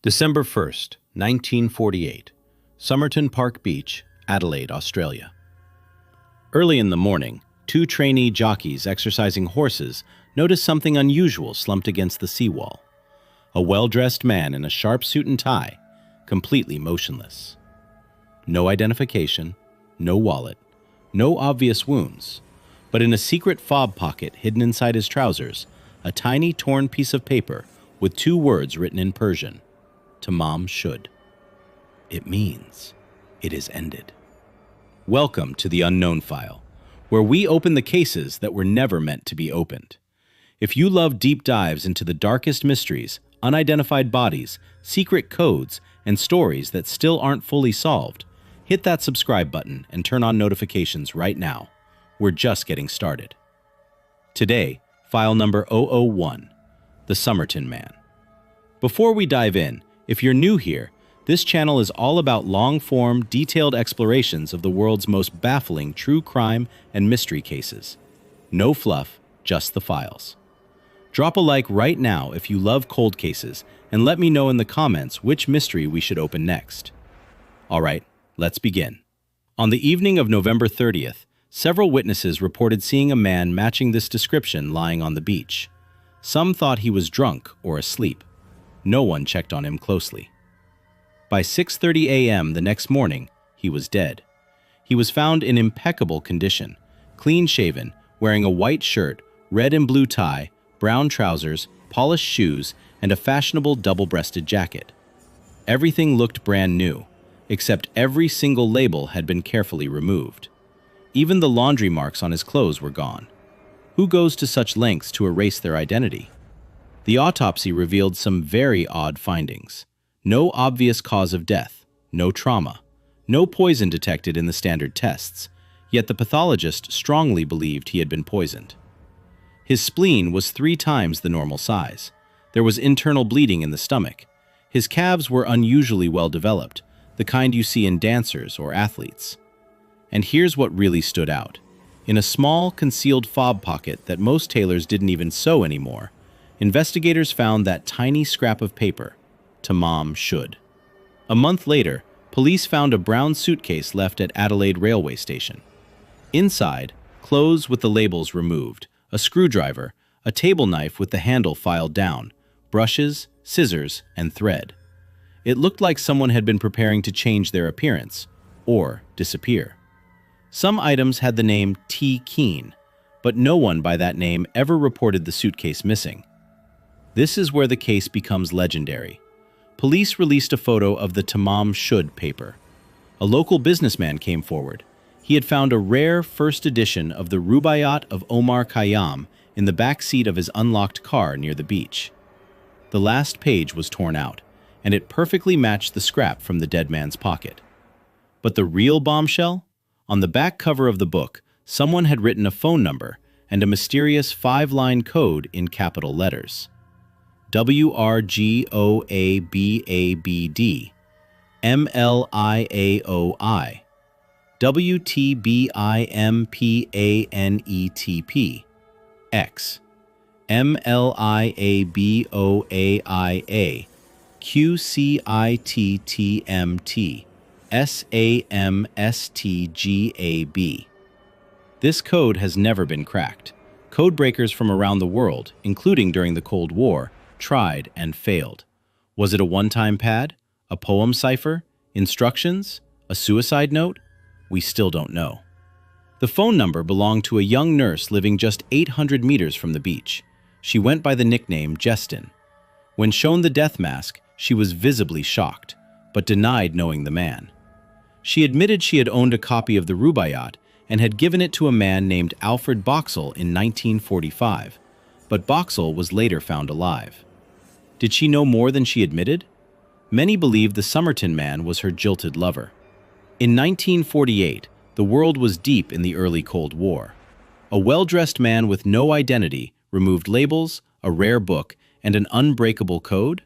December 1st, 1948, Somerton Beach, Adelaide, Australia. Early in the morning, two trainee jockeys exercising horses noticed something unusual slumped against the seawall. A well-dressed man in a sharp suit and tie, completely motionless. No identification, no wallet, no obvious wounds, but in a secret fob pocket hidden inside his trousers, a tiny torn piece of paper with two words written in Persian. Tamám Shud. It means it is ended. Welcome to the Unknown File, where we open the cases that were never meant to be opened. If you love deep dives into the darkest mysteries, unidentified bodies, secret codes, and stories that still aren't fully solved, hit that subscribe button and turn on notifications right now. We're just getting started. Today, file number 001, The Somerton Man. Before we dive in, if you're new here, this channel is all about long-form, detailed explorations of the world's most baffling true crime and mystery cases. No fluff, just the files. Drop a like right now if you love cold cases, and let me know in the comments which mystery we should open next. All right, let's begin. On the evening of November 30th, several witnesses reported seeing a man matching this description lying on the beach. Some thought he was drunk or asleep. No one checked on him closely. By 6:30 a.m. the next morning, he was dead. He was found in impeccable condition, clean-shaven, wearing a white shirt, red and blue tie, brown trousers, polished shoes, and a fashionable double-breasted jacket. Everything looked brand new, except every single label had been carefully removed. Even the laundry marks on his clothes were gone. Who goes to such lengths to erase their identity? The autopsy revealed some very odd findings. No obvious cause of death, no trauma, no poison detected in the standard tests, yet the pathologist strongly believed he had been poisoned. His spleen was 3 times the normal size. There was internal bleeding in the stomach. His calves were unusually well developed, the kind you see in dancers or athletes. And here's what really stood out. In a small, concealed fob pocket that most tailors didn't even sew anymore, investigators found that tiny scrap of paper, Tamám Shud. A month later, police found a brown suitcase left at Adelaide railway station. Inside, clothes with the labels removed, a screwdriver, a table knife with the handle filed down, brushes, scissors, and thread. It looked like someone had been preparing to change their appearance, or disappear. Some items had the name T. Keen, but no one by that name ever reported the suitcase missing. This is where the case becomes legendary. Police released a photo of the Tamám Shud paper. A local businessman came forward. He had found a rare first edition of the Rubaiyat of Omar Khayyam in the back seat of his unlocked car near the beach. The last page was torn out, and it perfectly matched the scrap from the dead man's pocket. But the real bombshell? On the back cover of the book, someone had written a phone number and a mysterious 5-line code in capital letters. WRGOABABD MLIAOI WTBIMPANETP X MLIABOAIA QCITTMT SAMSTGAB. This code has never been cracked. Codebreakers from around the world, including during the Cold War, tried and failed. Was it a one-time pad? A poem cipher? Instructions? A suicide note? We still don't know. The phone number belonged to a young nurse living just 800 meters from the beach. She went by the nickname Jestyn. When shown the death mask, she was visibly shocked, but denied knowing the man. She admitted she had owned a copy of the Rubaiyat and had given it to a man named Alfred Boxall in 1945, but Boxall was later found alive. Did she know more than she admitted? Many believe the Somerton man was her jilted lover. In 1948, the world was deep in the early Cold War. A well-dressed man with no identity removed labels, a rare book, and an unbreakable code?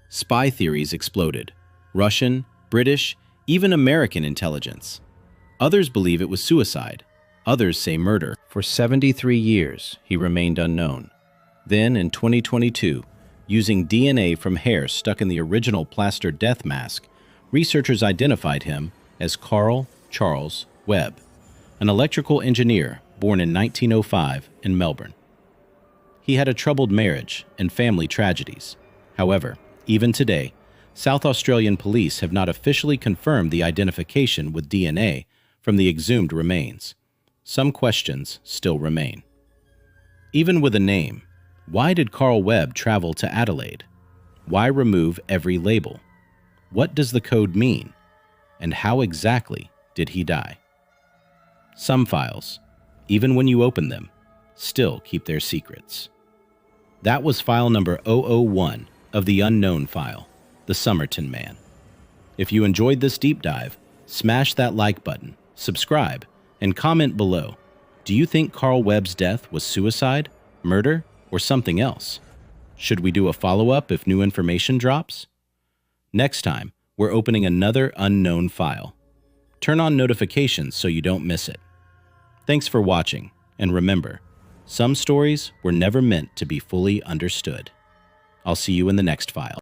Spy theories exploded. Russian, British, even American intelligence. Others believe it was suicide. Others say murder. For 73 years, he remained unknown. Then, in 2022, Using DNA from hair stuck in the original plaster death mask, researchers identified him as Carl Charles Webb, an electrical engineer born in 1905 in Melbourne. He had a troubled marriage and family tragedies. However, even today, South Australian police have not officially confirmed the identification with DNA from the exhumed remains. Some questions still remain. Even with a name, why did Carl Webb travel to Adelaide? Why remove every label? What does the code mean? And how exactly did he die? Some files, even when you open them, still keep their secrets. That was file number 001 of the unknown file, the Somerton Man. If you enjoyed this deep dive, smash that like button, subscribe, and comment below. Do you think Carl Webb's death was suicide, murder, or something else? Should we do a follow-up if new information drops? Next time, we're opening another unknown file. Turn on notifications so you don't miss it. Thanks for watching, and remember, some stories were never meant to be fully understood. I'll see you in the next file.